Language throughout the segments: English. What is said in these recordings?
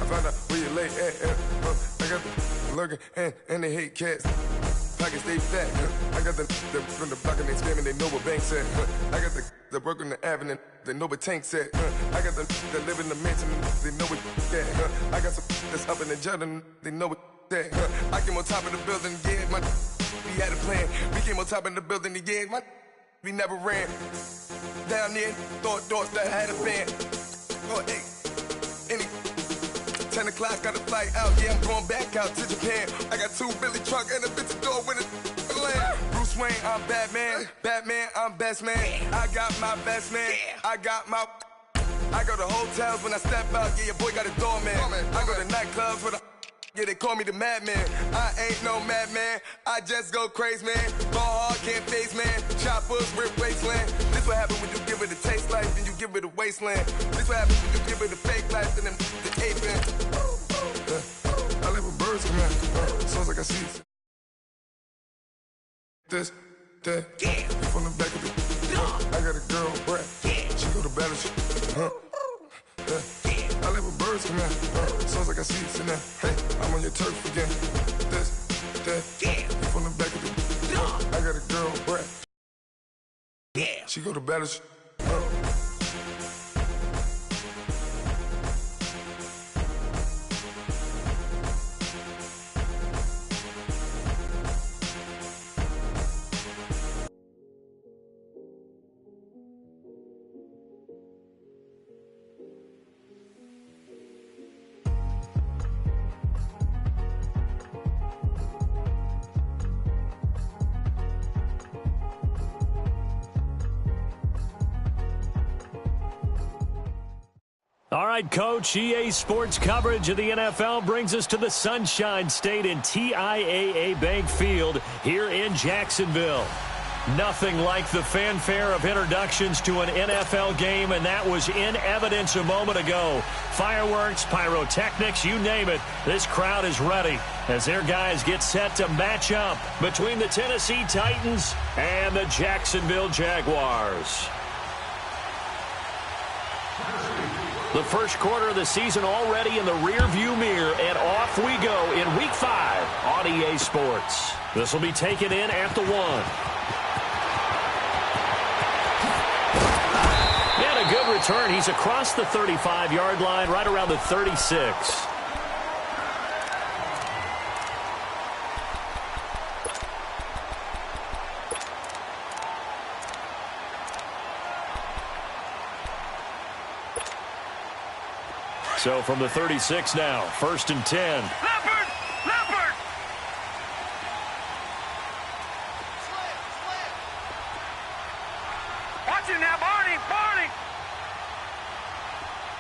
I found out where you lay at. I got the lurking and they hate cats. Pockets stay fat. I got the from the block and they screaming, they know what banks at. I got the work on the avenue, they know what tanks at. I got the live in the mansion, they know what that. I got some that's up in the jungle, they know what that. I came on top of the building, yeah, we had a plan. We came on top of the building, yeah, we never ran. Down there, thought that had a band. Oh, hey, 10 o'clock, got a flight out, yeah, I'm going back out to Japan. I got 2 Billy truck and a bitch door with a land. Bruce Wayne, I'm Batman. Batman, I'm best man. I got my best man. I go to hotels when I step out, yeah, your boy got a doorman. I go to nightclubs with a yeah, they call me the madman. I ain't no madman, I just go crazy, man. Ball hard, can't face, man. Choppers, rip wasteland. This what happen when you give it a taste life and you give it a wasteland. This what happen when you give it a fake life and then the ape man. I live with birds come out. Sounds like I see it. This, that, yeah. From the back of the I got a girl, Brad. Yeah. She go to battle, I live with birds come out. Sounds like I see it in there. Hey, I'm on your turf again. This, that, yeah. From the back of the I got a girl, Brad. Yeah. She go to battle. All right, Coach, EA Sports coverage of the NFL brings us to the Sunshine State in TIAA Bank Field here in Jacksonville. Nothing like the fanfare of introductions to an NFL game, and that was in evidence a moment ago. Fireworks, pyrotechnics, you name it. This crowd is ready as their guys get set to match up between the Tennessee Titans and the Jacksonville Jaguars. The first quarter of the season already in the rearview mirror, and off we go in Week 5 on EA Sports. This will be taken in at the 1. And a good return. He's across the 35-yard line, right around the 36. So from the 36 now, 1st and 10. Leopard! Leopard! Watch it now, Barney! Barney!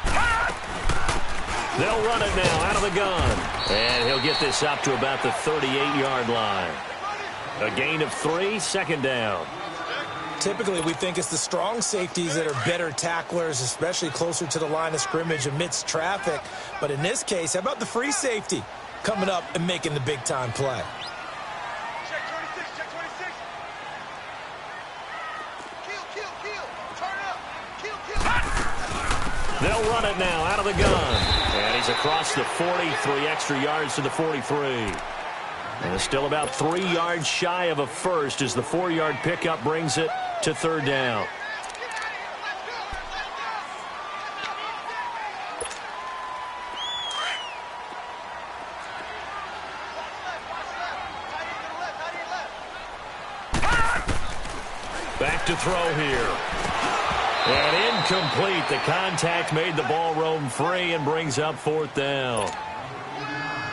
Ah! They'll run it now out of the gun. And he'll get this up to about the 38-yard line. A gain of 3, 2nd down. Typically, we think it's the strong safeties that are better tacklers, especially closer to the line of scrimmage amidst traffic. But in this case, how about the free safety coming up and making the big-time play? Check 26, check 26. Kill. Turn up. Kill. They'll run it now out of the gun. And he's across the 40, 3 extra yards to the 43. And it's still about 3 yards shy of a first as the 4-yard pickup brings it to 3rd down. Back to throw here. And incomplete. The contact made the ball roam free and brings up 4th down.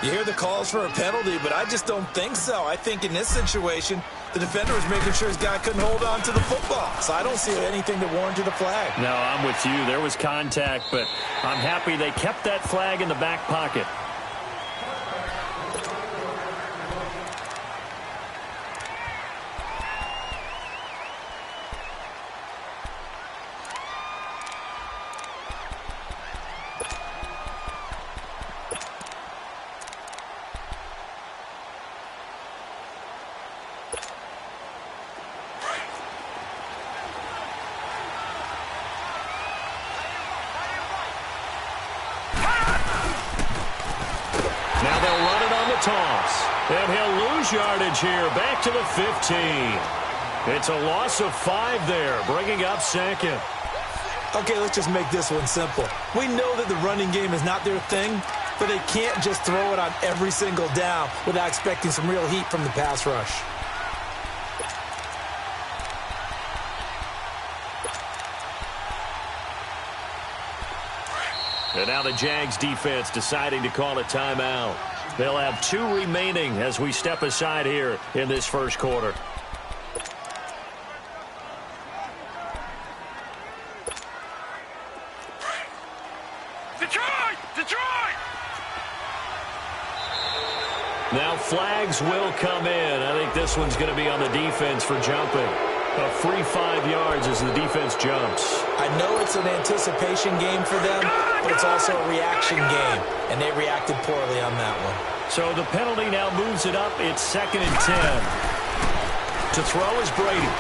You hear the calls for a penalty, but I just don't think so. I think in this situation, the defender was making sure his guy couldn't hold on to the football. So I don't see anything that warranted a flag. No, I'm with you. There was contact, but I'm happy they kept that flag in the back pocket. Now they'll run it on the toss. And he'll lose yardage here, back to the 15. It's a loss of 5 there, bringing up second. Okay, let's just make this one simple. We know that the running game is not their thing, but they can't just throw it on every single down without expecting some real heat from the pass rush. And now the Jags defense deciding to call a timeout. They'll have 2 remaining as we step aside here in this first quarter. Now flags will come in. I think this one's going to be on the defense for jumping. A free 5 yards as the defense jumps. I know it's an anticipation game for them, but it's also a reaction game, and they reacted poorly on that one. So the penalty now moves it up. It's 2nd and 10. To throw is Brady.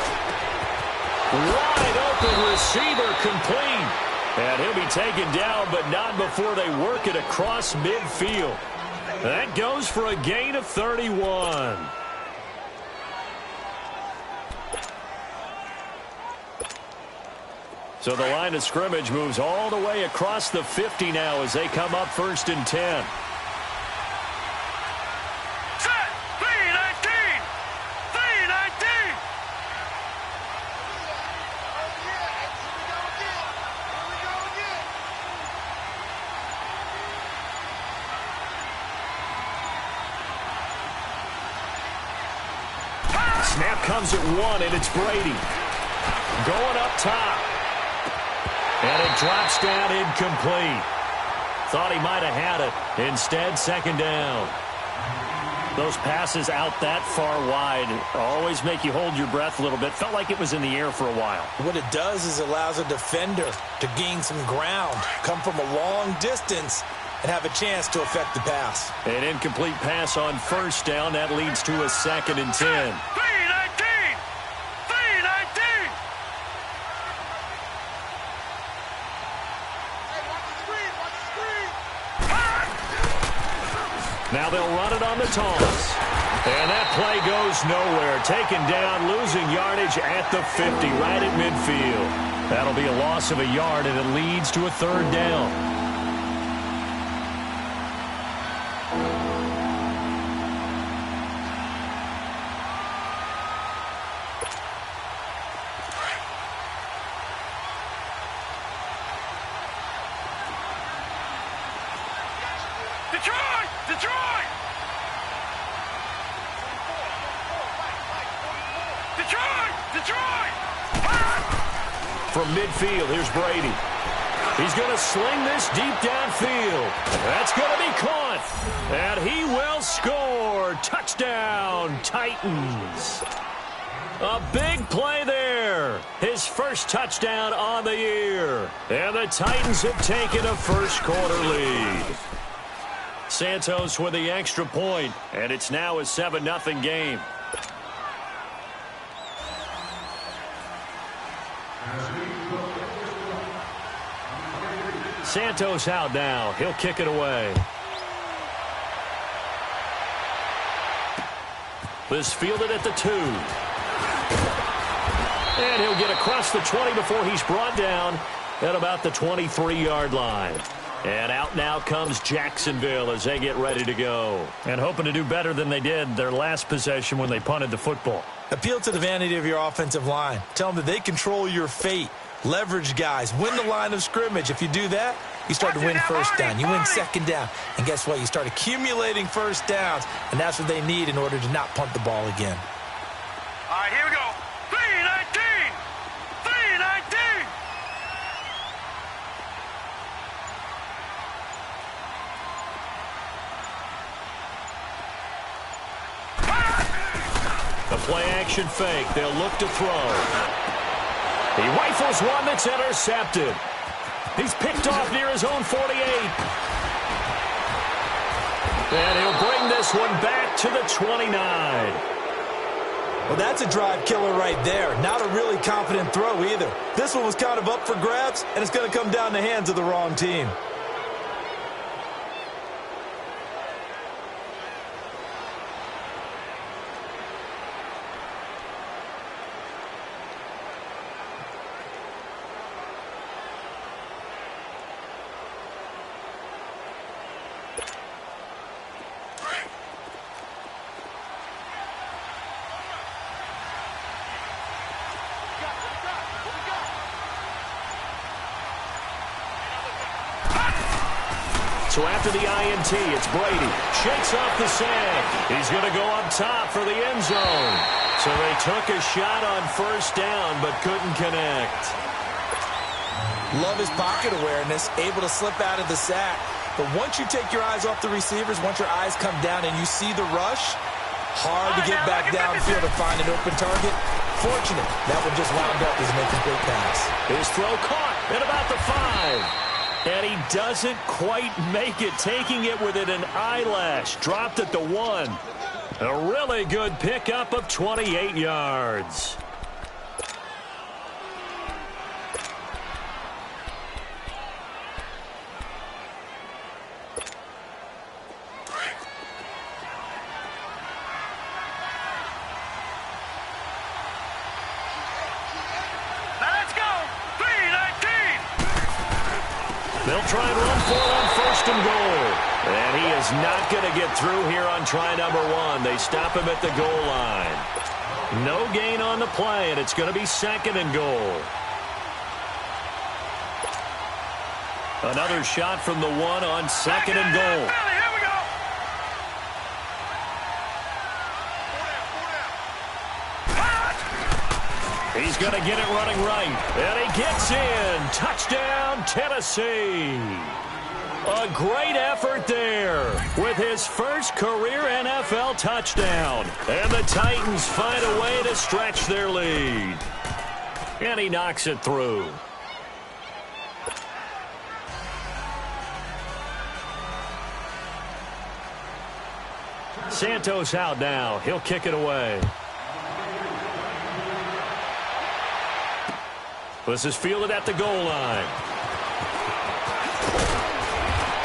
Wide open receiver complete. And he'll be taken down, but not before they work it across midfield. That goes for a gain of 31. So the line of scrimmage moves all the way across the 50 now as they come up 1st and 10. Set! 3-19! 3-19! Snap comes at 1, and it's Brady. Going up top. And it drops down incomplete. Thought he might have had it. Instead, 2nd down. Those passes out that far wide always make you hold your breath a little bit. Felt like it was in the air for a while. What it does is it allows a defender to gain some ground, come from a long distance, and have a chance to affect the pass. An incomplete pass on 1st down. That leads to a 2nd and 10. 3-19! 3-19! Now they'll run it on the toss. And that play goes nowhere. Taken down, losing yardage at the 50, right at midfield. That'll be a loss of a yard, and it leads to a 3rd down. Detroit! Detroit! Detroit! Detroit! From midfield, here's Brady. He's going to sling this deep downfield. That's going to be caught. And he will score. Touchdown, Titans. A big play there. His first touchdown on the year. And the Titans have taken a first quarter lead. Santos with the extra point, and it's now a 7-0 game. Santos out now. He'll kick it away. This fielded at the 2. And he'll get across the 20 before he's brought down at about the 23-yard line. And out now comes Jacksonville as they get ready to go. And hoping to do better than they did their last possession when they punted the football. Appeal to the vanity of your offensive line. Tell them that they control your fate. Leverage guys. Win the line of scrimmage. If you do that, you start to win 1st down. You win 2nd down. And guess what? You start accumulating 1st downs. And that's what they need in order to not punt the ball again. All right, here we go. 3-19! 3-19! The play-action fake. They'll look to throw. He rifles one that's intercepted. He's picked off near his own 48. And he'll bring this one back to the 29. Well, that's a drive killer right there. Not a really confident throw either. This one was kind of up for grabs, and it's going to come down the hands of the wrong team. So after the INT, it's Brady. Shakes off the sand. He's going to go up top for the end zone. So they took a shot on first down, but couldn't connect. Love his pocket awareness, able to slip out of the sack. But once you take your eyes off the receivers, once your eyes come down and you see the rush, hard to get back downfield and find an open target. Fortunate, that one just wound up as an incomplete pass. His throw caught at about the 5. And he doesn't quite make it, taking it within an eyelash. Dropped at the 1. A really good pickup of 28 yards. They'll try and run for it on first and goal. And he is not going to get through here on try number 1. They stop him at the goal line. No gain on the play, and it's going to be second and goal. Another shot from the 1 on second and goal. He's going to get it running right. And he gets in. Touchdown, Tennessee. A great effort there with his first career NFL touchdown. And the Titans find a way to stretch their lead. And he knocks it through. Santos out now. He'll kick it away. This is fielded at the goal line.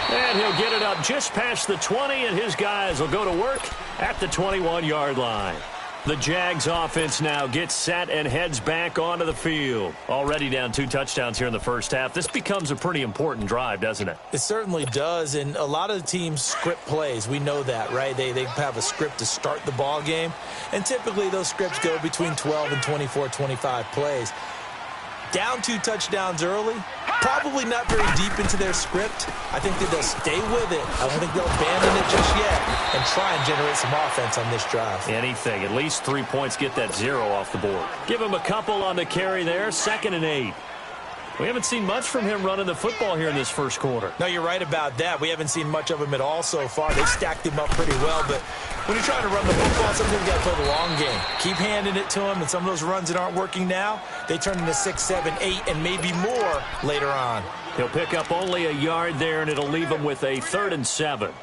And he'll get it up just past the 20, and his guys will go to work at the 21-yard line. The Jags offense now gets set and heads back onto the field. Already down 2 touchdowns here in the first half. This becomes a pretty important drive, doesn't it? It certainly does, and a lot of the teams script plays. We know that, right? They have a script to start the ball game, and typically those scripts go between 12 and 24, 25 plays. Down 2 touchdowns early, probably not very deep into their script. I think that they'll stay with it. I don't think they'll abandon it just yet and try and generate some offense on this drive. Anything. At least 3 points, get that 0 off the board. Give him a couple on the carry there. 2nd and 8. We haven't seen much from him running the football here in this first quarter. No, you're right about that. We haven't seen much of him at all so far. They stacked him up pretty well, but when you're trying to run the football, sometimes you got to play the long game. Keep handing it to him, and some of those runs that aren't working now, they turn into 6, 7, 8, and maybe more later on. He'll pick up only a yard there, and it'll leave him with a 3rd and 7.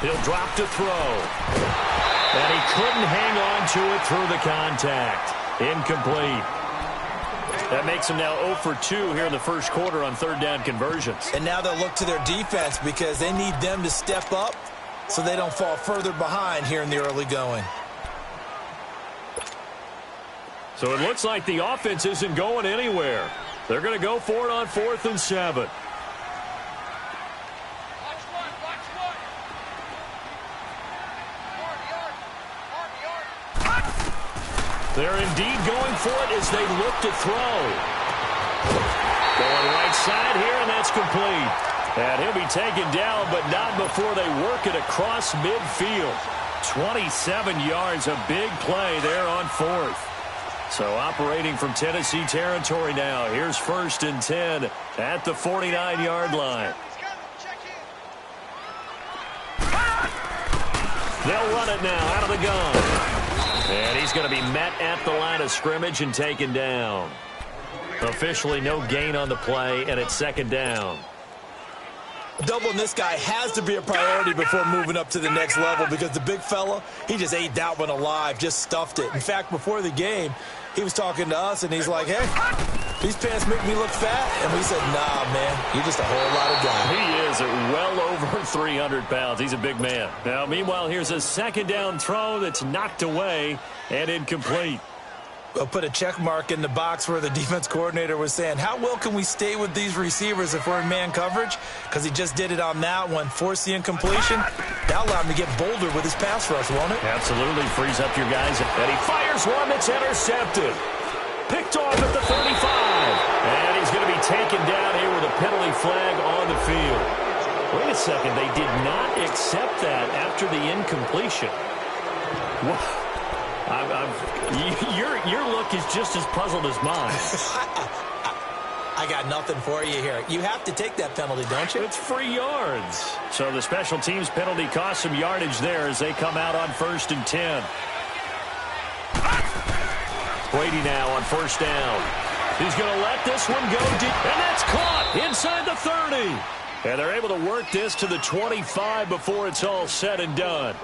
He'll drop to throw. And he couldn't hang on to it through the contact. Incomplete. That makes him now 0 for 2 here in the first quarter on 3rd down conversions. And now they'll look to their defense because they need them to step up so they don't fall further behind here in the early going. So it looks like the offense isn't going anywhere. They're going to go for it on 4th and 7. They're indeed going for it as they look to throw. Going right side here, and that's complete. And he'll be taken down, but not before they work it across midfield. 27 yards, a big play there on 4th. So operating from Tennessee territory now. Here's 1st and 10 at the 49-yard line. They'll run it now out of the gun. And he's going to be met at the line of scrimmage and taken down. Officially no gain on the play, and it's 2nd down. Doubling this guy has to be a priority before moving up to the next level because the big fella, he just ate that one alive, just stuffed it. In fact, before the game, he was talking to us, and he's like, hey, these pants make me look fat. And we said, nah, man, you're just a whole lot of guy. He is well over 300 pounds. He's a big man. Now, meanwhile, here's a 2nd down throw that's knocked away and incomplete. We'll put a check mark in the box where the defense coordinator was saying, how well can we stay with these receivers if we're in man coverage? Because he just did it on that one. Force the incompletion. That allowed him to get bolder with his pass rush, won't it? Absolutely. Frees up your guys. And he fires one that's intercepted. Picked off at the 35. And he's going to be taken down here with a penalty flag on the field. Wait a second. They did not accept that after the incompletion. What? Your look is just as puzzled as mine. I got nothing for you here. You have to take that penalty, don't you? It's free yards. So the special teams penalty cost some yardage there as they come out on 1st and 10. Brady now on 1st down. He's going to let this one go deep. And that's caught inside the 30. And they're able to work this to the 25 before it's all said and done.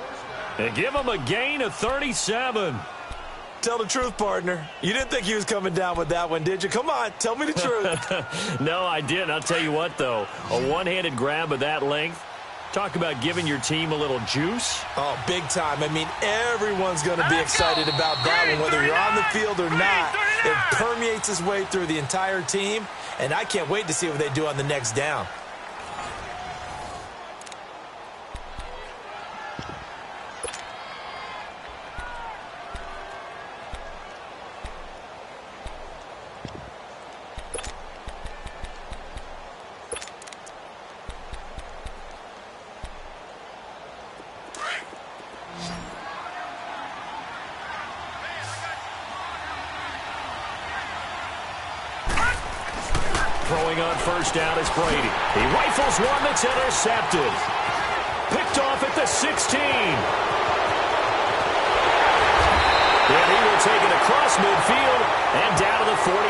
And give him a gain of 37. Tell the truth, partner. You didn't think he was coming down with that one, did you? Come on, tell me the truth. No, I didn't. I'll tell you what, though. A one-handed grab of that length. Talk about giving your team a little juice. Oh, big time. I mean, everyone's going to be excited about that one, whether you're on the field or not. It permeates its way through the entire team, and I can't wait to see what they do on the next down. Throwing on 1st down is Brady. He rifles one that's intercepted. Picked off at the 16. And he will take it across midfield and down to the 45.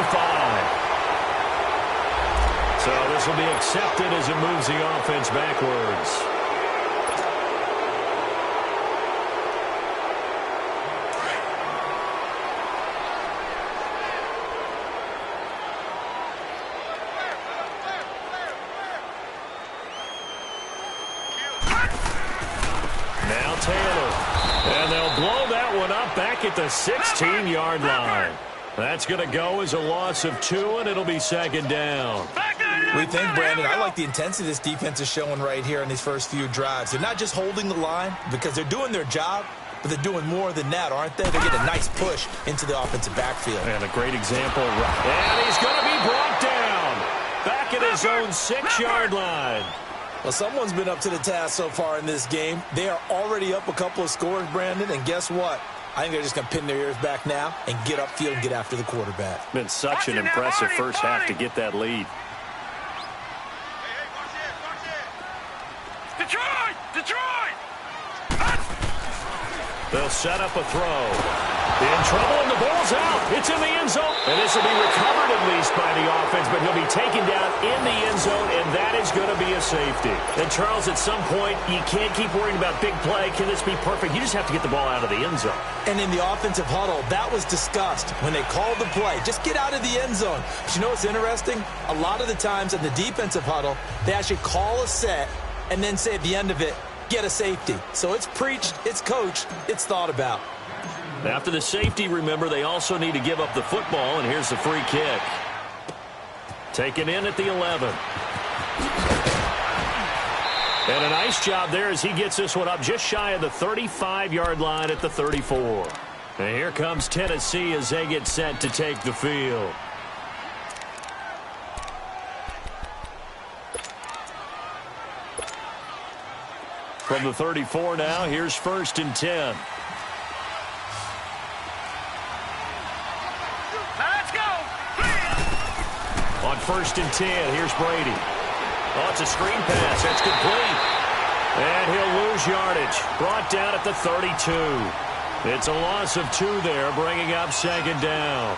So this will be accepted as it moves the offense backwards. And they'll blow that one up back at the 16-yard line. That's going to go as a loss of 2, and it'll be 2nd down. We think, Brandon, I like the intensity this defense is showing right here in these first few drives. They're not just holding the line because they're doing their job, but they're doing more than that, aren't they? They get a nice push into the offensive backfield. And a great example. And he's going to be brought down back at his own 6-yard line. Well, someone's been up to the task so far in this game. They are already up a couple of scores, Brandon, and guess what? I think they're just going to pin their ears back now and get upfield and get after the quarterback. Been such an impressive first half to get that lead. Detroit! They'll set up a throw. In trouble, and the ball's out. It's in the end zone. And this will be recovered at least by the offense, but he'll be taken down in the end zone, and that is going to be a safety. And, Charles, at some point, you can't keep worrying about big play. Can this be perfect? You just have to get the ball out of the end zone. And in the offensive huddle, that was discussed when they called the play. Just get out of the end zone. But you know what's interesting? A lot of the times in the defensive huddle, they actually call a set and then say at the end of it, get a safety. So it's preached, it's coached, it's thought about. After the safety, remember, they also need to give up the football, and here's the free kick. Taken in at the 11. And a nice job there as he gets this one up just shy of the 35-yard line at the 34. And here comes Tennessee as they get set to take the field. From the 34 now, here's 1st and 10. On 1st and 10, here's Brady. Oh, it's a screen pass. That's complete. And he'll lose yardage. Brought down at the 32. It's a loss of 2 there, bringing up 2nd down.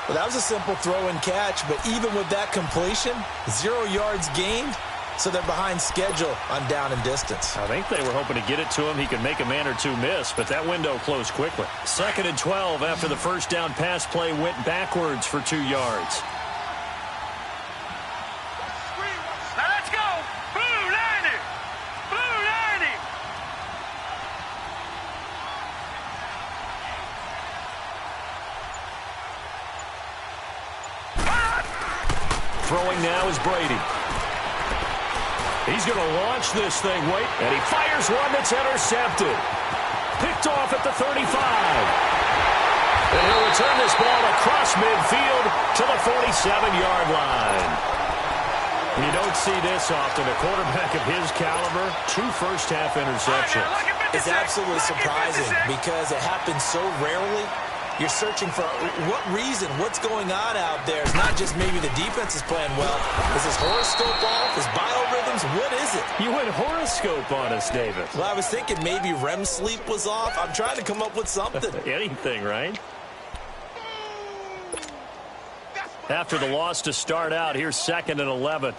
Well, that was a simple throw and catch, but even with that completion, 0 yards gained, so they're behind schedule on down and distance. I think they were hoping to get it to him. He could make a man or two miss, but that window closed quickly. 2nd and 12 after the first down pass play went backwards for 2 yards. Throwing now is Brady. He's going to launch this thing, and he fires one that's intercepted. Picked off at the 35. And he'll return this ball across midfield to the 47-yard line. You don't see this often. A quarterback of his caliber, 2 first-half interceptions. It's absolutely surprising because it happens so rarely. You're searching for what reason, what's going on out there. It's not just maybe the defense is playing well. Is his horoscope off? His biorhythms? What is it? You went horoscope on us, David. Well, I was thinking maybe REM sleep was off. I'm trying to come up with something. Anything, right? After the loss to start out, here's 2nd and 11.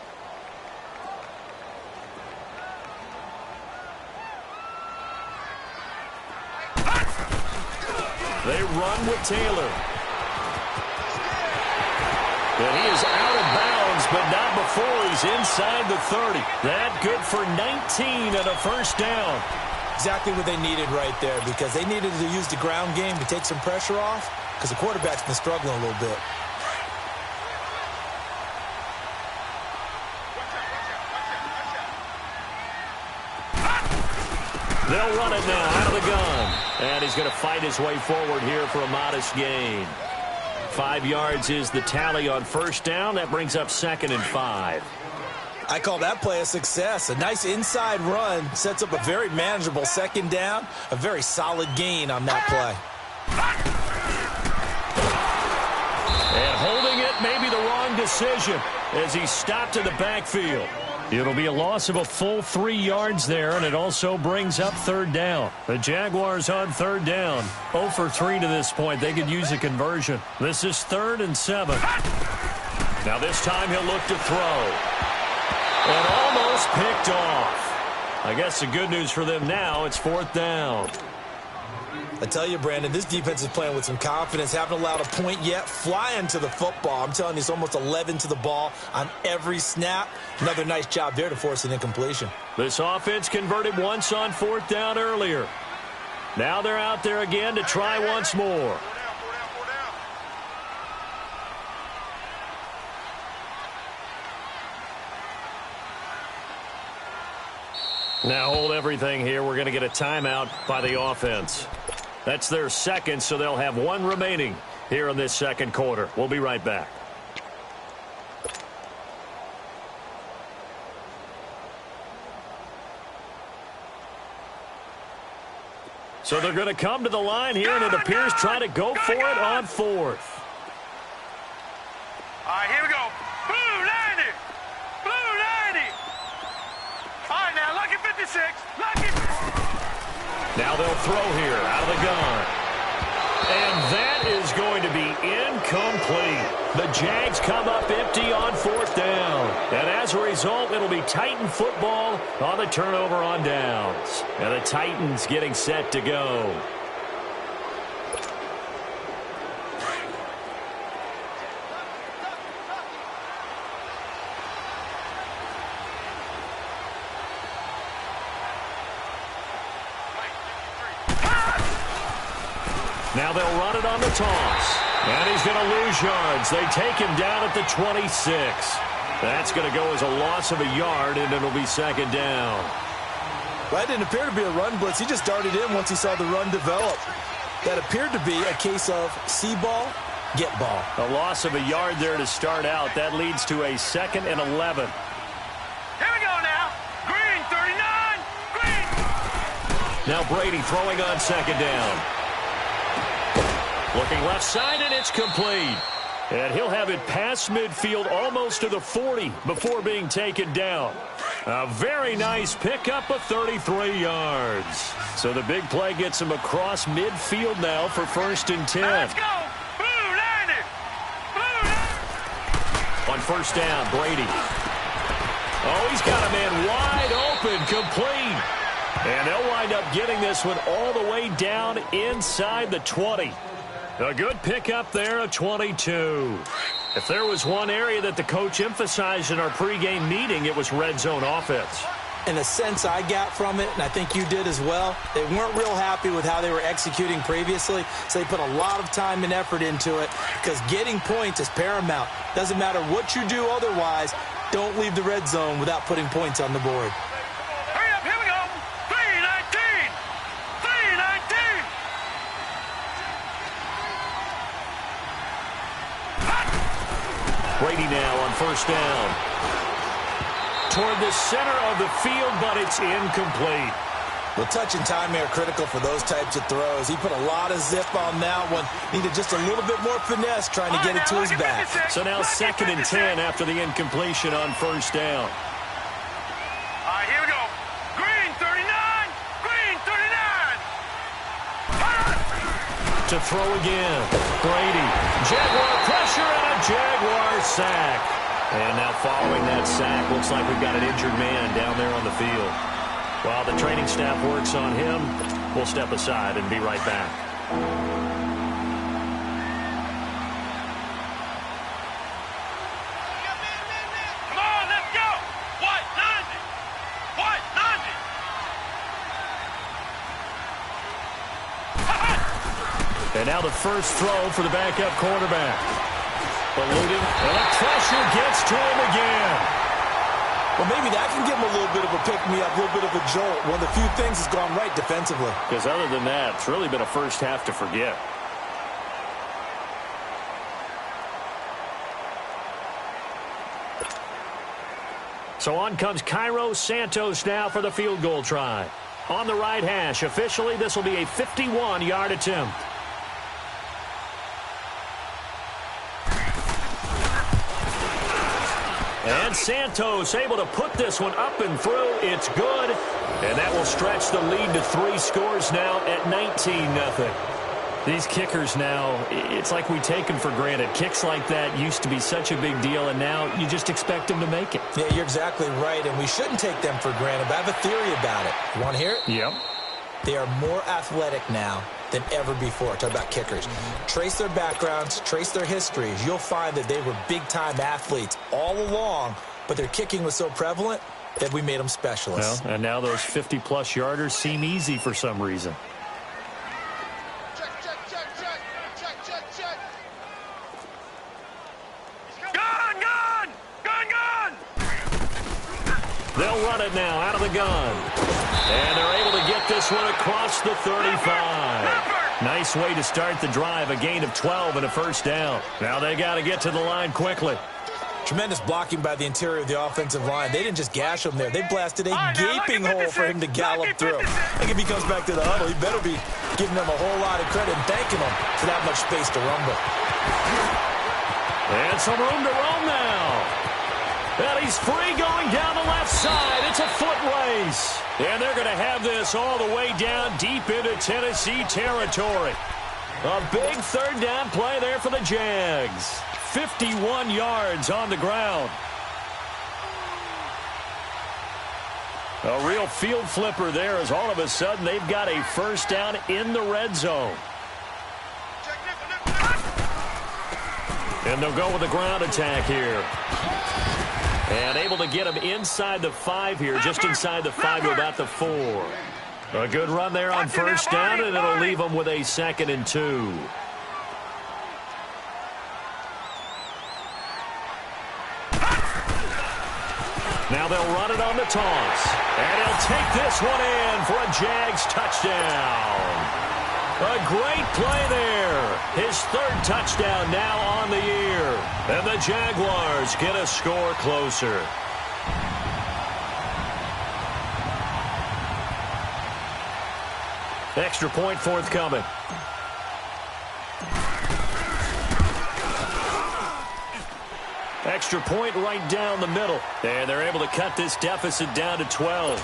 They run with Taylor. And he is out of bounds, but not before he's inside the 30. That good for 19 and a first down. Exactly what they needed right there, because they needed to use the ground game to take some pressure off, because the quarterback's been struggling a little bit. They'll run it now out of the gun. And he's going to fight his way forward here for a modest gain. 5 yards is the tally on first down. That brings up 2nd and 5. I call that play a success. A nice inside run sets up a very manageable second down. A very solid gain on that play. And holding it may be the wrong decision as he stopped in the backfield. It'll be a loss of a full 3 yards there, and it also brings up 3rd down. The Jaguars on 3rd down. 0 for 3 to this point. They could use a conversion. This is 3rd and 7. Now this time he'll look to throw. And almost picked off. I guess the good news for them now, it's 4th down. I tell you, Brandon, this defense is playing with some confidence. Haven't allowed a point yet. Flying to the football. I'm telling you, it's almost 11 to the ball on every snap. Another nice job there to force an incompletion. This offense converted once on 4th down earlier. Now they're out there again to try once more. Now hold everything here. We're going to get a timeout by the offense. That's their 2nd, so they'll have 1 remaining here in this 2nd quarter. We'll be right back. So they're going to come to the line here, and it appears try to go for it on 4th. All right, here we go. Blue 90. Blue 90. All right, now, lucky 56. Lucky. Now they'll throw here out of the gun. And that is going to be incomplete. The Jags come up empty on 4th down. And as a result, it'll be Titan football on the turnover on downs. And the Titans getting set to go. Now they'll run it on the toss. And he's going to lose yards. They take him down at the 26. That's going to go as a loss of a yard, and it'll be 2nd down. Well, that didn't appear to be a run blitz. He just darted in once he saw the run develop. That appeared to be a case of see ball, get ball. A loss of a yard there to start out. That leads to a 2nd and 11. Here we go now. Green, 39. Green. Now Brady throwing on 2nd down. Looking left side, and it's complete. And he'll have it past midfield almost to the 40 before being taken down. A very nice pickup of 33 yards. So the big play gets him across midfield now for 1st and 10. Let's go. Blue 90. Blue 90. On 1st down, Brady. Oh, he's got a man wide open, complete. And they'll wind up getting this one all the way down inside the 20. A good pickup there, a 22. If there was one area that the coach emphasized in our pregame meeting, it was red zone offense. And the sense I got from it, and I think you did as well, they weren't real happy with how they were executing previously, so they put a lot of time and effort into it because getting points is paramount. Doesn't matter what you do otherwise, don't leave the red zone without putting points on the board. Hurry up, here we go. 3-19. 3-19. Brady now on first down. Toward the center of the field, but it's incomplete. Well, touch and time are critical for those types of throws. He put a lot of zip on that one. Needed just a little bit more finesse trying to get it to his back. So now 2nd and 10 after the incompletion on first down. All right, here we go. Green 39. Green 39. To throw again. Brady. Jaguar pressure and a Jaguar sack. And now following that sack, looks like we've got an injured man down there on the field. While the training staff works on him, we'll step aside and be right back. Come on, let's go. White 90. White 90. And now the first throw for the backup quarterback. Eluding, and the pressure gets to him again. Well, maybe that can give him a little bit of a pick-me-up, a little bit of a jolt. One of the few things has gone right defensively. Because other than that, it's really been a first half to forget. So on comes Cairo Santos now for the field goal try. On the right hash, officially this will be a 51-yard attempt. And Santos able to put this one up and through. It's good. And that will stretch the lead to 3 scores now at 19-0. These kickers now, it's like we take them for granted. Kicks like that used to be such a big deal, and now you just expect them to make it. Yeah, you're exactly right, and we shouldn't take them for granted, but I have a theory about it. You want to hear it? Yep. They are more athletic now than ever before. Talk about kickers. Trace their backgrounds, trace their histories. You'll find that they were big-time athletes all along, but their kicking was so prevalent that we made them specialists. Well, and now those 50-plus yarders seem easy for some reason. They'll run it now out of the gun. And they're able to get this one across the 35. Nice way to start the drive, a gain of 12 and a first down. Now they got to get to the line quickly. Tremendous blocking by the interior of the offensive line. They didn't just gash him there. They blasted a gaping hole for him to gallop through. I think if he comes back to the huddle, he better be giving them a whole lot of credit and thanking them for that much space to rumble. And some room to roam now. And he's free going down the left side. It's a foot race. And they're going to have this all the way down deep into Tennessee territory. A big third down play there for the Jags. 51 yards on the ground. A real field flipper there as all of a sudden they've got a first down in the red zone. And they'll go with the ground attack here. And able to get him inside the 5 here, just inside the 5 to about the 4. A good run there on first down, and it'll leave them with a 2nd and 2. Now they'll run it on the toss. And he'll take this one in for a Jags touchdown. A great play there. His 3rd touchdown now on the year. And the Jaguars get a score closer. Extra point forthcoming. Extra point right down the middle. And they're able to cut this deficit down to 12.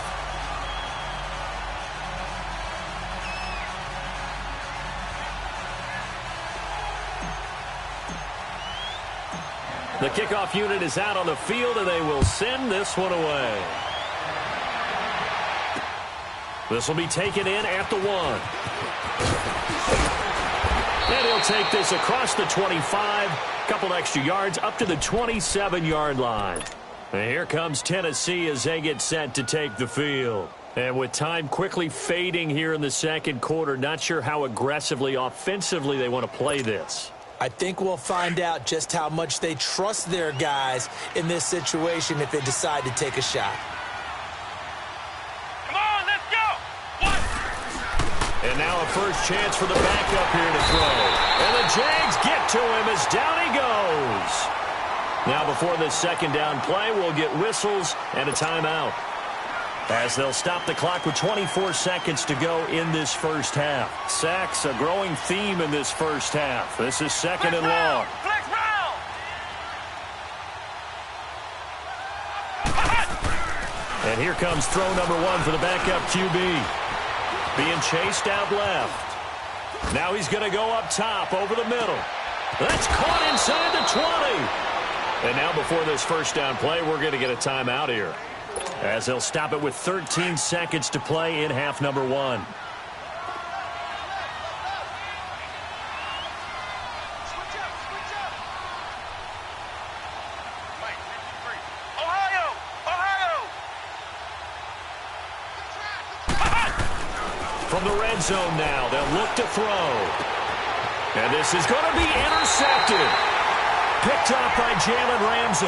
The kickoff unit is out on the field, and they will send this one away. This will be taken in at the 1. And he'll take this across the 25. Couple extra yards up to the 27-yard line. And here comes Tennessee as they get set to take the field. And with time quickly fading here in the second quarter, not sure how aggressively, offensively they want to play this. I think we'll find out just how much they trust their guys in this situation if they decide to take a shot. Come on, let's go! One. And now a first chance for the backup here to throw. And the Jags get to him as down he goes. Now before this second down play, we'll get whistles and a timeout, as they'll stop the clock with 24 seconds to go in this first half. Sacks, a growing theme in this first half. This is second and long. Flex round. And here comes throw number one for the backup QB. Being chased out left. Now he's going to go up top over the middle. That's caught inside the 20. And now before this first down play, we're going to get a timeout here, as they'll stop it with 13 seconds to play in half number one. From the red zone now, they'll look to throw. And this is going to be intercepted. Picked off by Jalen Ramsey.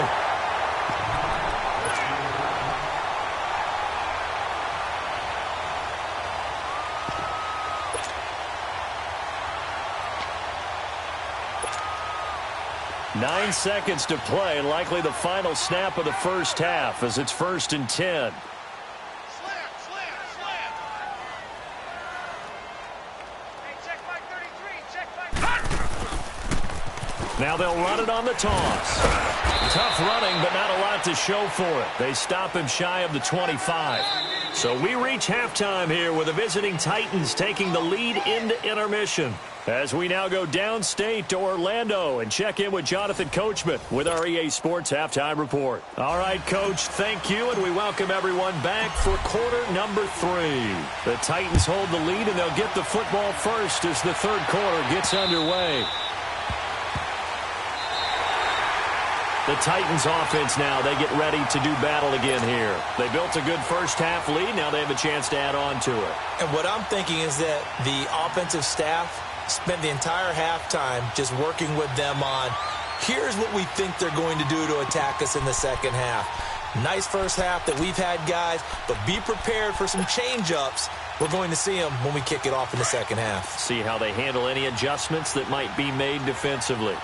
Nine seconds to play, likely the final snap of the first half, as it's 1st and 10. Now they'll run it on the toss. Tough running, but not a lot to show for it. They stop him shy of the 25. So we reach halftime here with the visiting Titans taking the lead into intermission, as we now go downstate to Orlando and check in with Jonathan Coachman with our EA Sports Halftime Report. All right, Coach, thank you, and we welcome everyone back for quarter number 3. The Titans hold the lead, and they'll get the football first as the third quarter gets underway. The Titans offense now, they get ready to do battle again here. They built a good first half lead. Now they have a chance to add on to it. And what I'm thinking is that the offensive staff spent the entire halftime just working with them on, here's what we think they're going to do to attack us in the second half. Nice first half that we've had, guys, but be prepared for some change-ups. We're going to see them when we kick it off in the second half. See how they handle any adjustments that might be made defensively.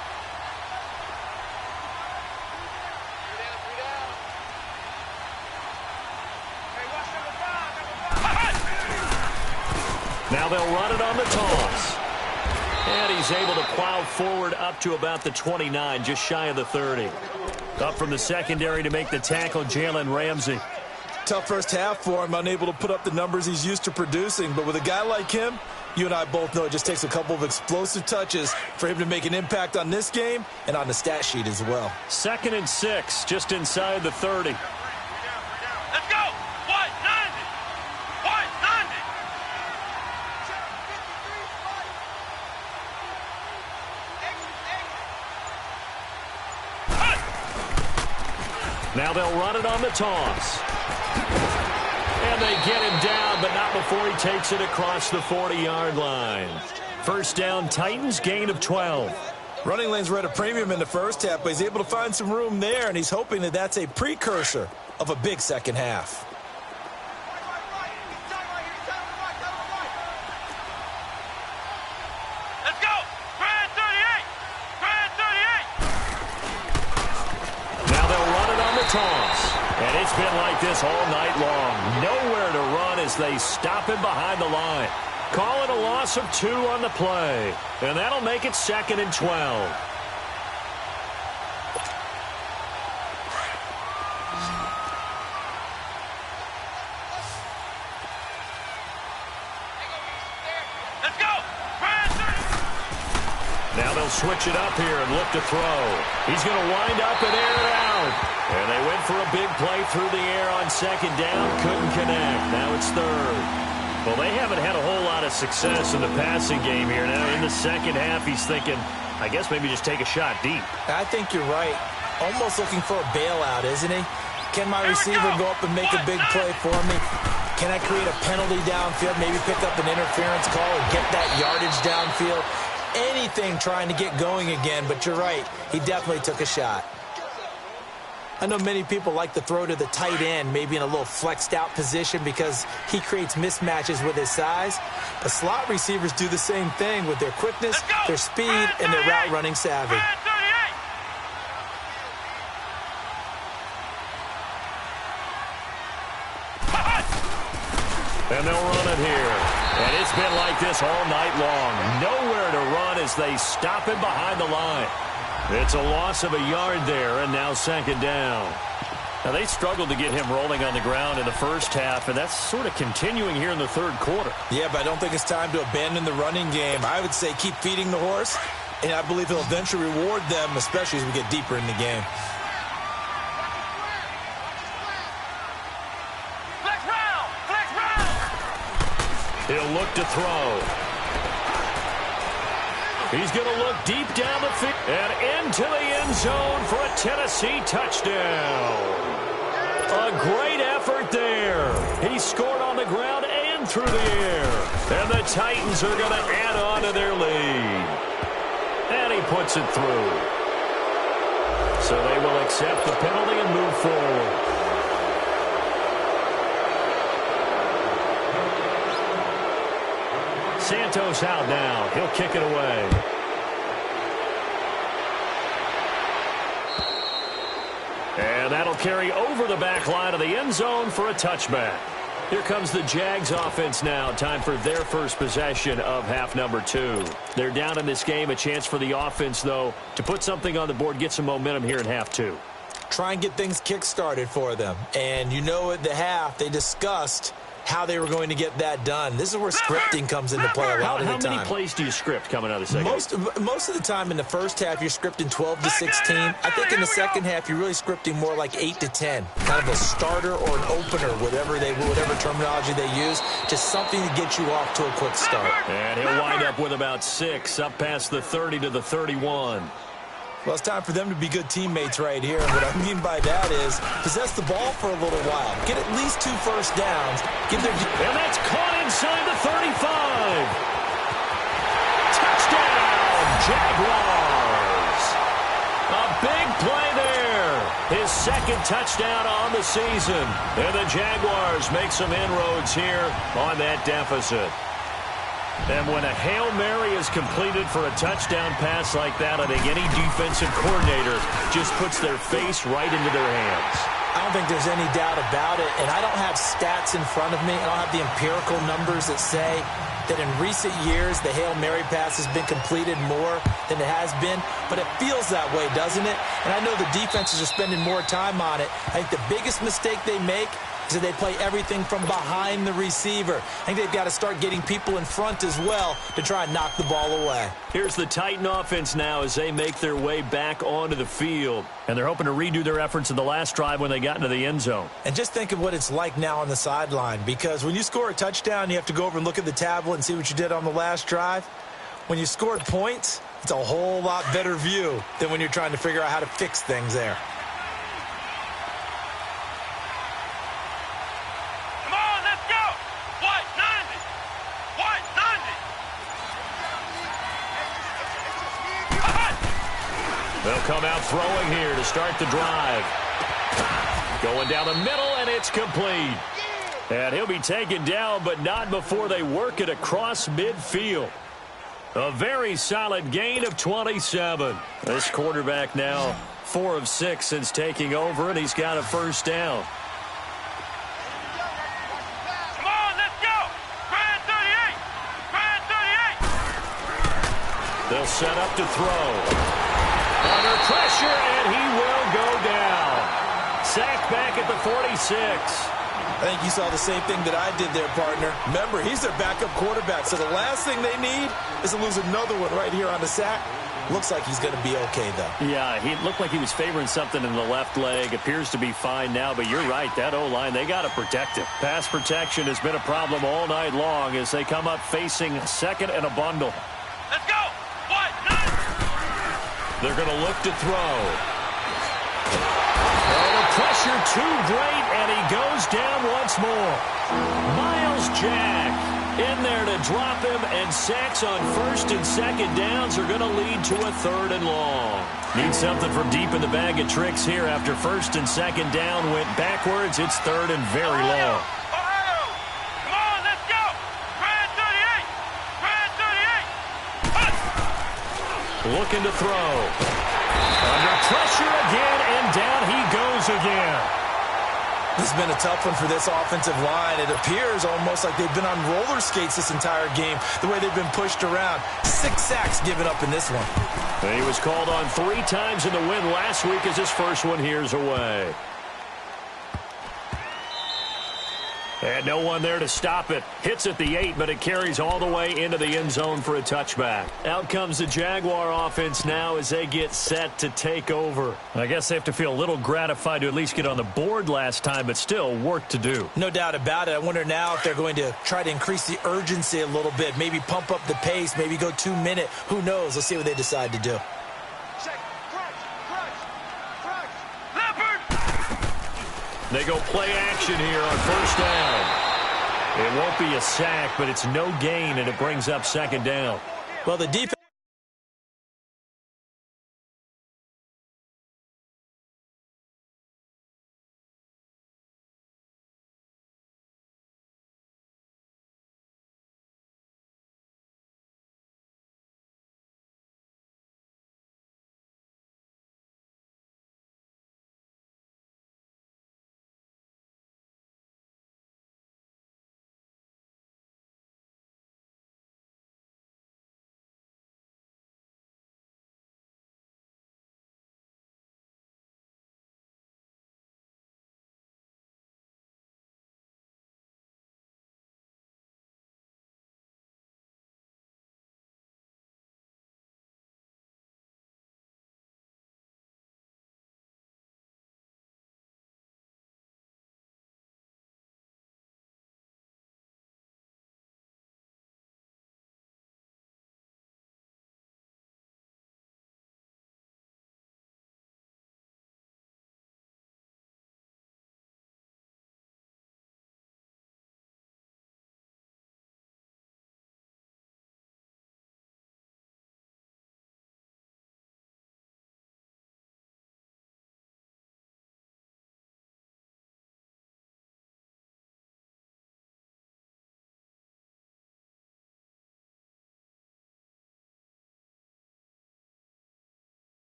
Now they'll run it on the toss. And he's able to plow forward up to about the 29, just shy of the 30. Up from the secondary to make the tackle, Jalen Ramsey. Tough first half for him, unable to put up the numbers he's used to producing. But with a guy like him, you and I both know it just takes a couple of explosive touches for him to make an impact on this game and on the stat sheet as well. 2nd and 6, just inside the 30. Let's go! 190! 190! Now they'll run it on the toss. And they get him down, but not before he takes it across the 40-yard line. First down, Titans, gain of 12. Running lanes were at a premium in the first half, but he's able to find some room there, and he's hoping that that's a precursor of a big second half. Let's go! Grand 38! Grand 38! Now they'll run it on the toss. And it's been like this all night long. Nowhere to run as they stop him behind the line. Call it a loss of 2 on the play. And that'll make it 2nd and 12. Let's go! Grand 30! Now they'll switch it up here and look to throw. He's going to wind up and air it out. And they went for a big play through the air on second down. Couldn't connect. Now it's 3rd. Well, they haven't had a whole lot of success in the passing game here. Now in the second half, he's thinking, I guess maybe just take a shot deep. I think you're right. Almost looking for a bailout, isn't he? can my receiver go up and make a big play for me? Can I create a penalty downfield, maybe pick up an interference call and get that yardage downfield? Anything trying to get going again, but you're right. He definitely took a shot. I know many people like to throw to the tight end, maybe in a little flexed out position because he creates mismatches with his size. But slot receivers do the same thing with their quickness, their speed, and their route running savvy. And they'll run it here. And it's been like this all night long. Nowhere to run as they stop him behind the line. It's a loss of a yard there, and now second down. Now, they struggled to get him rolling on the ground in the first half, and that's sort of continuing here in the third quarter. Yeah, but I don't think it's time to abandon the running game. I would say keep feeding the horse, and I believe he'll eventually reward them, especially as we get deeper in the game. He'll look to throw. He's going to look deep down the field and into the end zone for a Tennessee touchdown. A great effort there. He scored on the ground and through the air. And the Titans are going to add on to their lead. And he puts it through. So they will accept the penalty and move forward. Santos out now. He'll kick it away. And that'll carry over the back line of the end zone for a touchback. Here comes the Jags offense now. Time for their first possession of half number 2. They're down in this game. A chance for the offense, though, to put something on the board, get some momentum here in half 2. Try and get things kick-started for them. And you know at the half, they discussed how they were going to get that done. This is where scripting comes into play a lot of the time. How many plays do you script coming out of the second? Most of the time in the first half, you're scripting 12 to 16. I think in the second half, you're really scripting more like 8 to 10. Kind of a starter or an opener, whatever terminology they use, just something to get you off to a quick start. And he'll wind up with about 6, up past the 30 to the 31. Well, it's time for them to be good teammates right here. And what I mean by that is possess the ball for a little while. Get at least 2 first downs. And that's caught inside the 35. Touchdown, Jaguars. A big play there. His second touchdown on the season. And the Jaguars make some inroads here on that deficit. And when a Hail Mary is completed for a touchdown pass like that, I think any defensive coordinator just puts their face right into their hands. I don't think there's any doubt about it, and I don't have stats in front of me. I don't have the empirical numbers that say that in recent years the Hail Mary pass has been completed more than it has been, but it feels that way, doesn't it? And I know the defenses are spending more time on it. I think the biggest mistake they make is that they play everything from behind the receiver. I think they've got to start getting people in front as well to try and knock the ball away. Here's the Titan offense now as they make their way back onto the field. And they're hoping to redo their efforts in the last drive when they got into the end zone. And just think of what it's like now on the sideline, because when you score a touchdown, you have to go over and look at the tablet and see what you did on the last drive. When you scored points, it's a whole lot better view than when you're trying to figure out how to fix things there. They'll come out throwing here to start the drive. Going down the middle, and it's complete. And he'll be taken down, but not before they work it across midfield. A very solid gain of 27. This quarterback now 4 of 6 since taking over, and he's got a first down. Come on, let's go. Grand 38. Grand 38. They'll set up to throw. Under pressure, and he will go down. Sacked back at the 46. I think you saw the same thing that I did there, partner. Remember, he's their backup quarterback, so the last thing they need is to lose another one right here on the sack. Looks like he's going to be okay, though. Yeah, he looked like he was favoring something in the left leg. Appears to be fine now, but you're right. That O-line, they got to protect him. Pass protection has been a problem all night long as they come up facing second and a bundle. Let's go. What? 9. They're going to look to throw. Oh, the pressure too great, and he goes down once more. Miles Jack in there to drop him, and sacks on first and second downs are going to lead to a third and long. Need something from deep in the bag of tricks here after first and second down went backwards. It's third and very long. Looking to throw. Under pressure again, and down he goes again. This has been a tough one for this offensive line. It appears almost like they've been on roller skates this entire game, the way they've been pushed around. 6 sacks given up in this one. He was called on 3 times in the win last week as his first one here's away. And no one there to stop it. Hits at the 8, but it carries all the way into the end zone for a touchback. Out comes the Jaguar offense now as they get set to take over. I guess they have to feel a little gratified to at least get on the board last time, but still work to do. No doubt about it. I wonder now if they're going to try to increase the urgency a little bit, maybe pump up the pace, maybe go 2-minute. Who knows? Let's see what they decide to do. They go play action here on first down. It won't be a sack, but it's no gain, and it brings up second down. Well, the defense...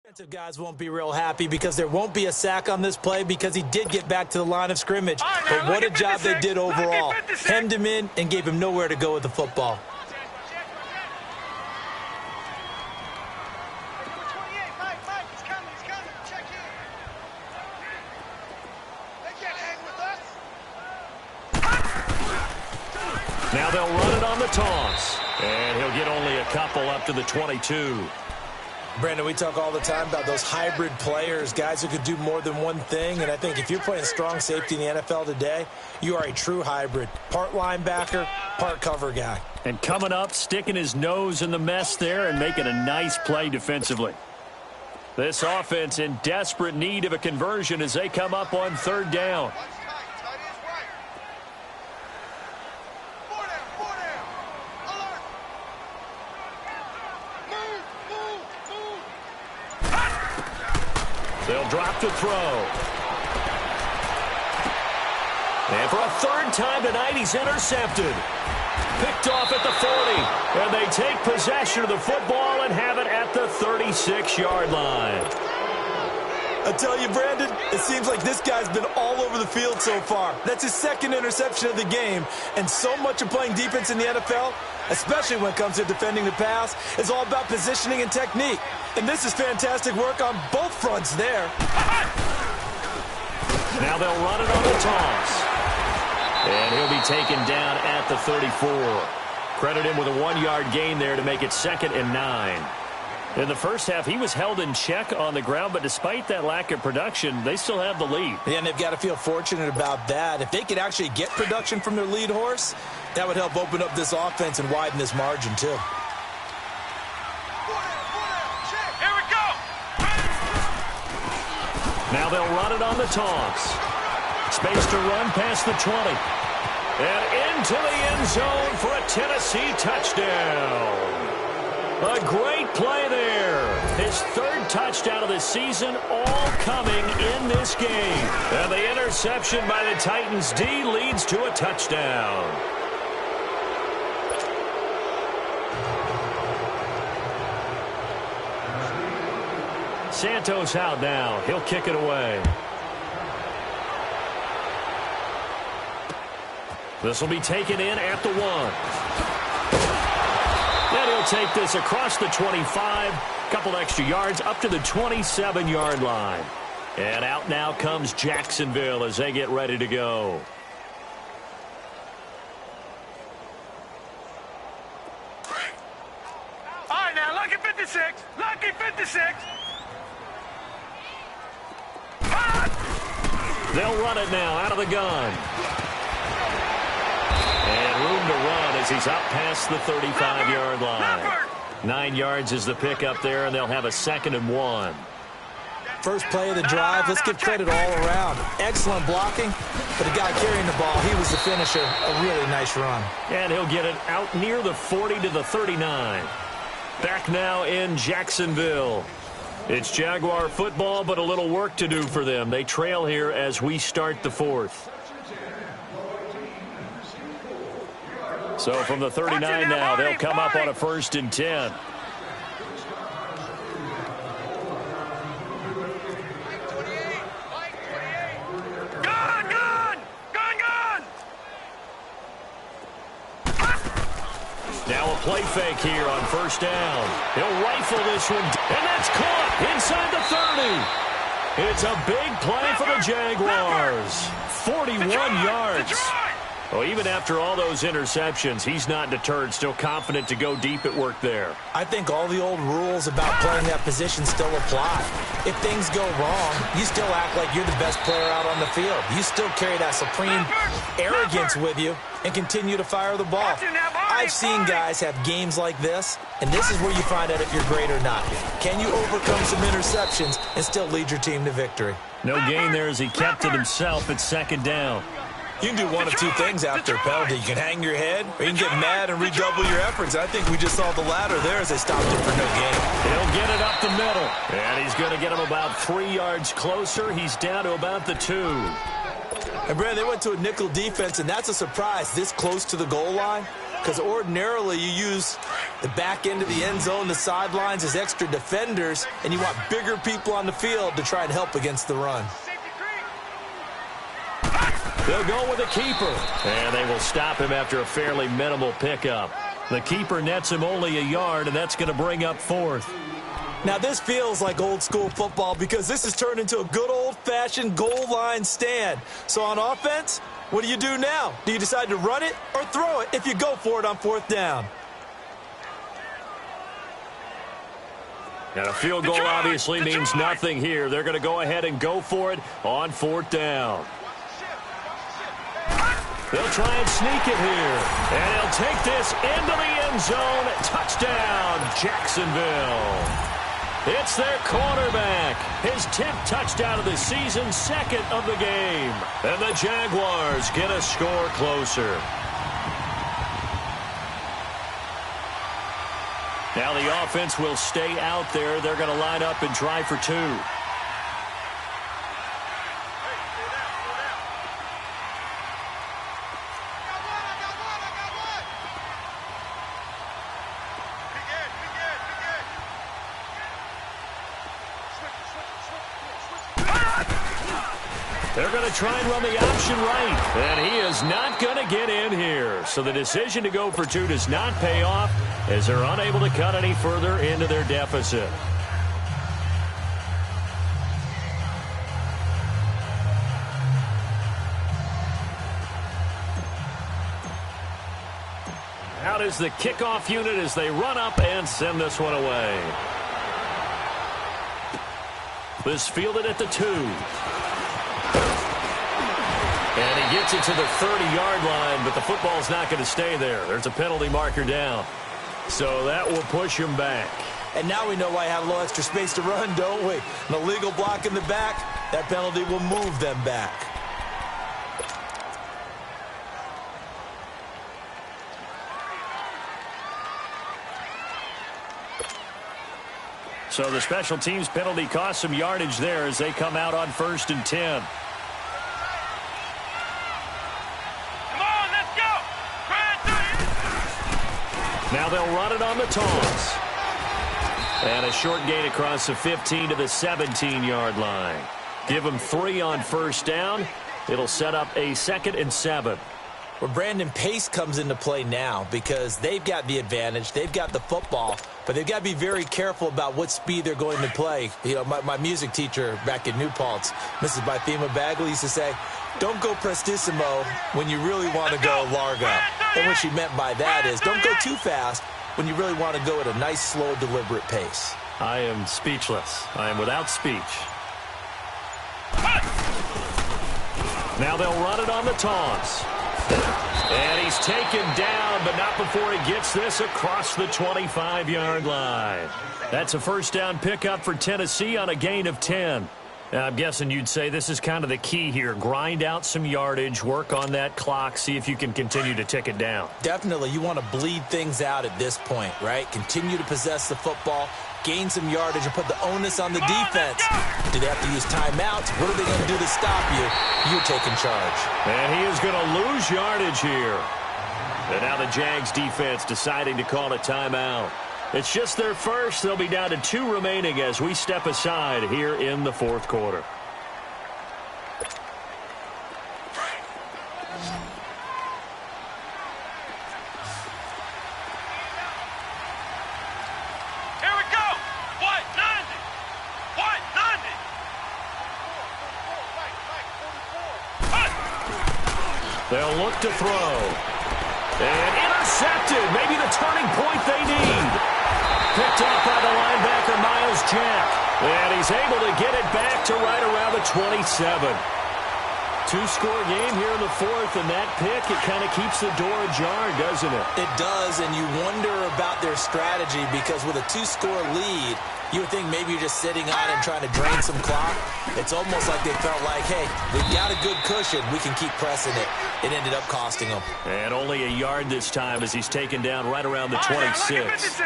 Defensive guys won't be real happy because there won't be a sack on this play because he did get back to the line of scrimmage. But what a job they did overall. Hemmed him in and gave him nowhere to go with the football. Now they'll run it on the toss. And he'll get only a couple up to the 22. Brandon, we talk all the time about those hybrid players, guys who could do more than one thing. And I think if you're playing strong safety in the NFL today, you are a true hybrid. Part linebacker, part cover guy. And coming up, sticking his nose in the mess there and making a nice play defensively. This offense in desperate need of a conversion as they come up on third down. They'll drop to throw. And for a third time tonight, he's intercepted. Picked off at the 40. And they take possession of the football and have it at the 36-yard line. I tell you, Brandon, it seems like this guy's been all over the field so far. That's his second interception of the game. And so much of playing defense in the NFL, especially when it comes to defending the pass, is all about positioning and technique. And this is fantastic work on both fronts there. Now they'll run it on the toss. And he'll be taken down at the 34. Credit him with a 1-yard gain there to make it 2nd and 9. In the first half, he was held in check on the ground, but despite that lack of production, they still have the lead. Yeah, and they've got to feel fortunate about that. If they could actually get production from their lead horse, that would help open up this offense and widen this margin, too. Here we go. Now they'll run it on the toss. Space to run past the 20. And into the end zone for a Tennessee touchdown. A great play there. His third touchdown of the season, all coming in this game. And the interception by the Titans D leads to a touchdown. Santos out now. He'll kick it away. This will be taken in at the 1. Then he'll take this across the 25. Couple extra yards up to the 27-yard line. And out now comes Jacksonville as they get ready to go. All right, now, lucky 56. Lucky 56. They'll run it now out of the gun. And room to run as he's up past the 35-yard line. 9 yards is the pickup there, and they'll have a 2nd and 1. First play of the drive, let's give credit all around. Excellent blocking, but the guy carrying the ball, he was the finisher. A really nice run. And he'll get it out near the 40 to the 39. Back now in Jacksonville. It's Jaguar football, but a little work to do for them. They trail here as we start the 4th. So from the 39 now, they'll come up on a 1st and 10. Now a play fake here on 1st down. He'll rifle this one, and that's caught inside the 30. It's a big play for the Jaguars. 41 yards. Well, even after all those interceptions, he's not deterred, still confident to go deep at work there. I think all the old rules about playing that position still apply. If things go wrong, you still act like you're the best player out on the field. You still carry that supreme arrogance with you and continue to fire the ball. I've seen guys have games like this, and this is where you find out if you're great or not. Can you overcome some interceptions and still lead your team to victory? No gain there as he kept it himself at 2nd down. You can do one of two things after a penalty. You can hang your head, or you can get mad and redouble your efforts. I think we just saw the latter there as they stopped it for no gain. He'll get it up the middle. And he's going to get him about 3 yards closer. He's down to about the 2. And, Brandon, they went to a nickel defense, and that's a surprise this close to the goal line. Because ordinarily you use the back end of the end zone, the sidelines as extra defenders, and you want bigger people on the field to try and help against the run. They'll go with a keeper. And they will stop him after a fairly minimal pickup. The keeper nets him only a yard, and that's going to bring up 4th. Now, this feels like old-school football because this has turned into a good old-fashioned goal line stand. So on offense, what do you do now? Do you decide to run it or throw it if you go for it on 4th down? And a field goal obviously means nothing here. They're going to go ahead and go for it on 4th down. They'll try and sneak it here. And he'll take this into the end zone. Touchdown, Jacksonville. It's their quarterback. His 10th touchdown of the season, 2nd of the game. And the Jaguars get a score closer. Now the offense will stay out there. They're going to line up and try for 2. They're going to try and run the option right. And he is not going to get in here. So the decision to go for 2 does not pay off as they're unable to cut any further into their deficit. Out is the kickoff unit as they run up and send this one away. This fielded at the 2. And he gets it to the 30-yard line, but the football's not going to stay there. There's a penalty marker down. So that will push him back. And now we know why I have a little extra space to run, don't we? An illegal block in the back, that penalty will move them back. So the special teams penalty cost some yardage there as they come out on 1st and 10. Come on, let's go. Now they'll run it on the toss. And a short gain across the 15 to the 17-yard line. Give them 3 on 1st down. It'll set up a 2nd and 7. Well, Brandon, pace comes into play now because they've got the advantage. They've got the football, but they've got to be very careful about what speed they're going to play. You know, my music teacher back in New Paltz, Mrs. Bythema Bagley, used to say, don't go prestissimo when you really want to go largo. And what she meant by that is don't go too fast when you really want to go at a nice, slow, deliberate pace. I am speechless. I am without speech. Now they'll run it on the toss. And he's taken down, but not before he gets this across the 25-yard line. That's a 1st down pickup for Tennessee on a gain of 10. Now, I'm guessing you'd say this is kind of the key here. Grind out some yardage, work on that clock, see if you can continue to tick it down. Definitely. You want to bleed things out at this point, right? Continue to possess the football, gain some yardage, and put the onus on the defense. Do they have to use timeouts? What are they going to do to stop you? You're taking charge. And he is going to lose yardage here. And now the Jags defense deciding to call a timeout. It's just their first. They'll be down to 2 remaining as we step aside here in the 4th quarter. Here we go. What? 90. What? 90. They'll look to throw. And intercepted. Maybe the turning point they need. Picked off by the linebacker, Miles Jack. And he's able to get it back to right around the 27. 2-score game here in the 4th, and that pick, it kind of keeps the door ajar, doesn't it? It does, and you wonder about their strategy because with a 2-score lead, you would think maybe you're just sitting on and trying to drain some clock. It's almost like they felt like, hey, we've got a good cushion. We can keep pressing it. It ended up costing them. And only a yard this time as he's taken down right around the 26.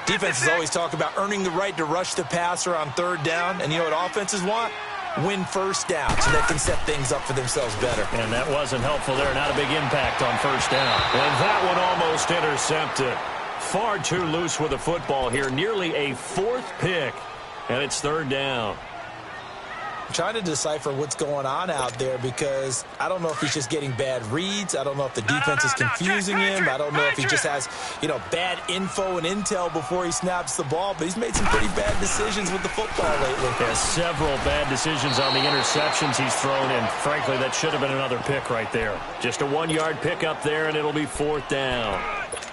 Defenses always talk about earning the right to rush the passer on 3rd down, and you know what offenses want? Win 1st down so they can set things up for themselves better. And that wasn't helpful there. Not a big impact on 1st down. And that one almost intercepted. Far too loose with the football here. Nearly a 4th pick. And it's 3rd down. I'm trying to decipher what's going on out there because I don't know if he's just getting bad reads. I don't know if the defense is confusing him. I don't know if he just has, bad info and intel before he snaps the ball. But he's made some pretty bad decisions with the football lately. Yeah, several bad decisions on the interceptions he's thrown, and frankly, that should have been another pick right there. Just a 1-yard pick up there, and it'll be 4th down.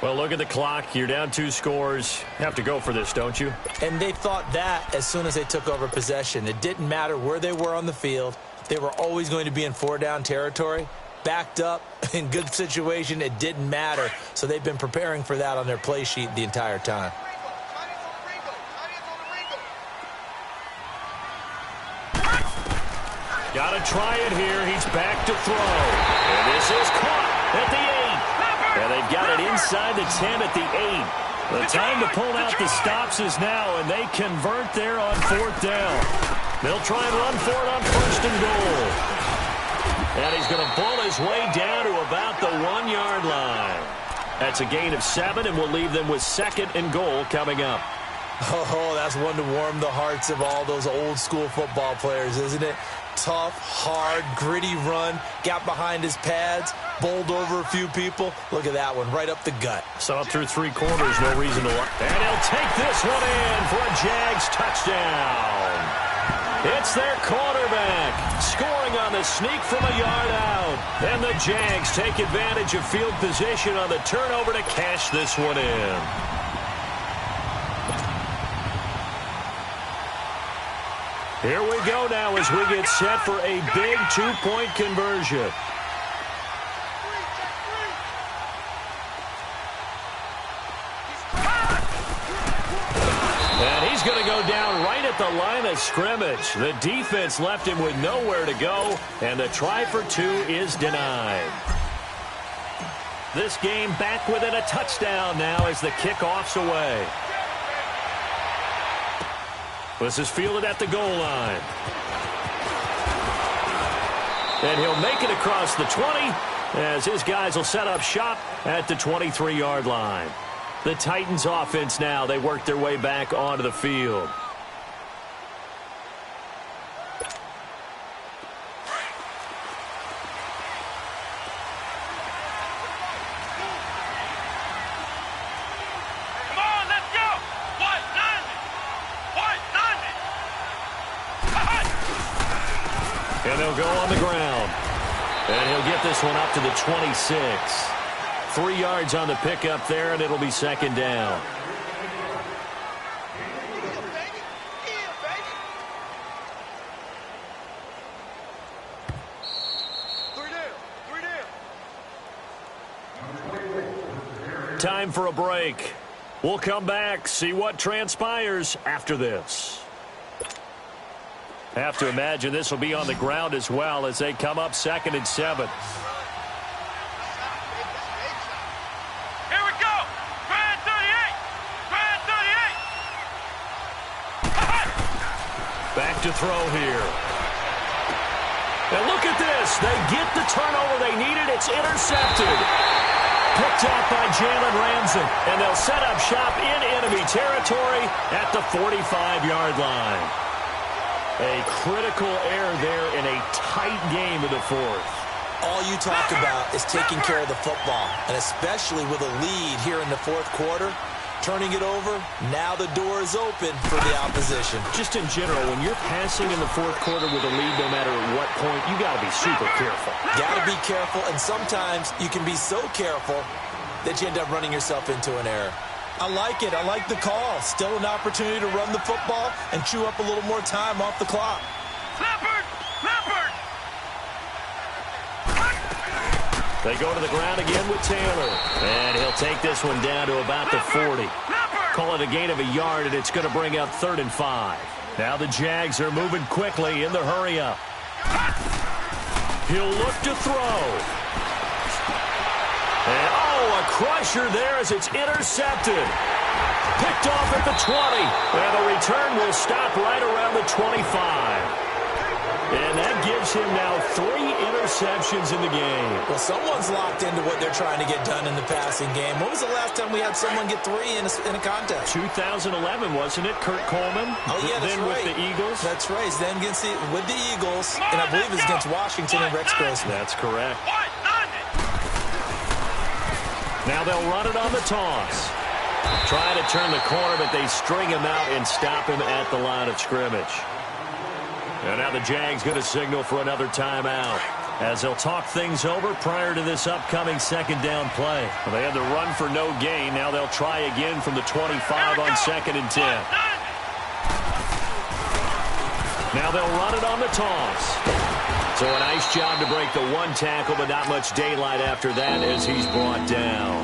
Well, look at the clock. You're down 2 scores. You have to go for this, don't you? And they thought that as soon as they took over possession. It didn't matter where they were on the field. They were always going to be in 4-down territory. Backed up, in good situation, it didn't matter. So they've been preparing for that on their play sheet the entire time. Got to try it here. He's back to throw. And this is caught at the 8. And they've got it inside the 10 at the 8. The time to pull out the stops is now, and they convert there on 4th down. They'll try and run for it on 1st and goal. And he's going to bull his way down to about the 1-yard line. That's a gain of 7, and we'll leave them with 2nd and goal coming up. Oh, that's one to warm the hearts of all those old-school football players, isn't it? Tough, hard, gritty run, got behind his pads, bowled over a few people. Look at that one, right up the gut. Saw it through 3 quarters, no reason to lie. And he'll take this one in for a Jags touchdown. It's their quarterback, scoring on the sneak from a yard out. And the Jags take advantage of field position on the turnover to cash this one in. Here we go now as we get set for a big two-point conversion. And he's going to go down right at the line of scrimmage. The defense left him with nowhere to go, and the try for two is denied. This game back within a touchdown now as the kickoff's away. This is fielded at the goal line. And he'll make it across the 20 as his guys will set up shop at the 23-yard line. The Titans offense now, they work their way back onto the field. And they'll go on the ground. And he'll get this one up to the 26. 3 yards on the pickup there, and it'll be second down. Time for a break. We'll come back, see what transpires after this. Have to imagine this will be on the ground as well as they come up 2nd and 7. Here we go. Grand 38. Grand 38. Back to throw here. And look at this. They get the turnover they needed. It's intercepted. Picked up by Jalen Ramsey. And they'll set up shop in enemy territory at the 45-yard line. A critical error there in a tight game of the fourth. All you talk about is taking care of the football, and especially with a lead here in the fourth quarter, turning it over, now the door is open for the opposition. Just in general, when you're passing in the fourth quarter with a lead, no matter at what point, you got to be super careful. Got to be careful, and sometimes you can be so careful that you end up running yourself into an error. I like it. I like the call. Still an opportunity to run the football and chew up a little more time off the clock. Leopard! Leopard! They go to the ground again with Taylor. And he'll take this one down to about the 40. Call it a gain of a yard, and it's going to bring up 3rd and 5. Now the Jags are moving quickly in the hurry-up. He'll look to throw. And, a crusher there as it's intercepted. Picked off at the 20. And the return will stop right around the 25. And that gives him now 3 interceptions in the game. Well, someone's locked into what they're trying to get done in the passing game. When was the last time we had someone get 3 in a contest? 2011, wasn't it? Kurt Coleman? Oh, yeah, that's then right. With the Eagles? That's right. Then with the Eagles. And I believe it's against Washington and Rex Grossman. That's correct. Now they'll run it on the toss. Try to turn the corner, but they string him out and stop him at the line of scrimmage. And now the Jags going to signal for another timeout as they'll talk things over prior to this upcoming 2nd down play. Well, they had the run for no gain. Now they'll try again from the 25 on 2nd and 10. Now they'll run it on the toss. So a nice job to break the 1 tackle, but not much daylight after that as he's brought down.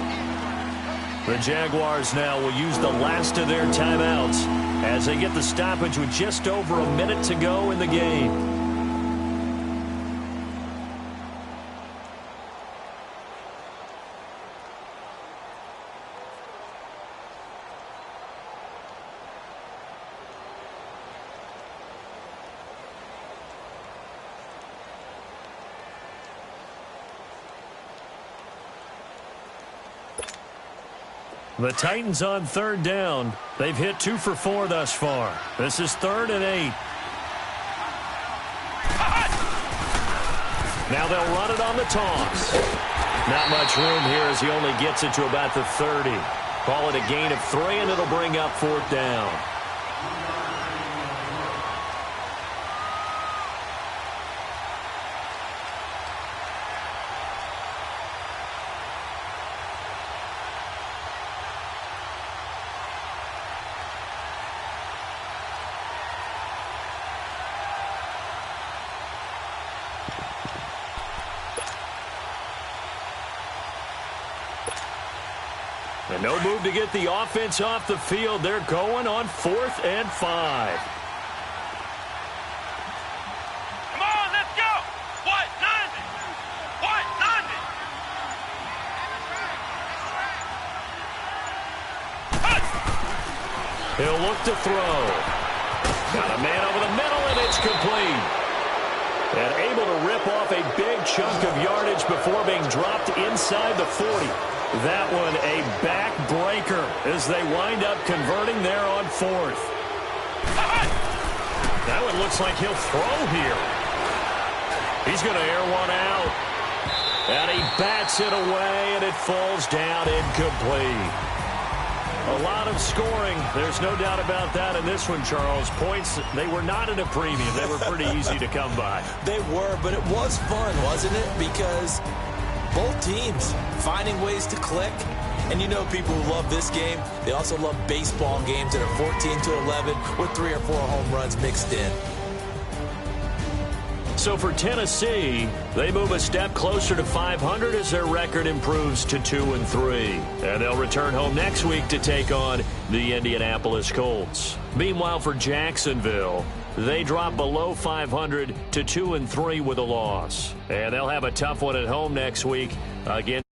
The Jaguars now will use the last of their timeouts as they get the stoppage with just over a minute to go in the game. The Titans on 3rd down. They've hit 2 for 4 thus far. This is 3rd and 8. Now they'll run it on the toss. Not much room here as he only gets it to about the 30. Call it a gain of 3, and it'll bring up 4th down. And no move to get the offense off the field. They're going on 4th and 5. Come on, let's go. What? 90. What? 90. He'll look to throw. Got a man over the middle, and it's complete. And able to rip off a big chunk of yardage before being dropped inside the 40. That one a backbreaker as they wind up converting there on 4th. That one looks like he'll throw here. He's going to air one out. And he bats it away, and it falls down incomplete. A lot of scoring. There's no doubt about that in this one, Charles. Points, they were not at a premium. They were pretty easy to come by. They were, but it was fun, wasn't it? Because both teams finding ways to click. And you know people who love this game, they also love baseball games that are 14-11 with 3 or 4 home runs mixed in. So for Tennessee, they move a step closer to 500 as their record improves to 2-3. And they'll return home next week to take on the Indianapolis Colts. Meanwhile, for Jacksonville, they drop below 500 to 2-3 with a loss. And they'll have a tough one at home next week against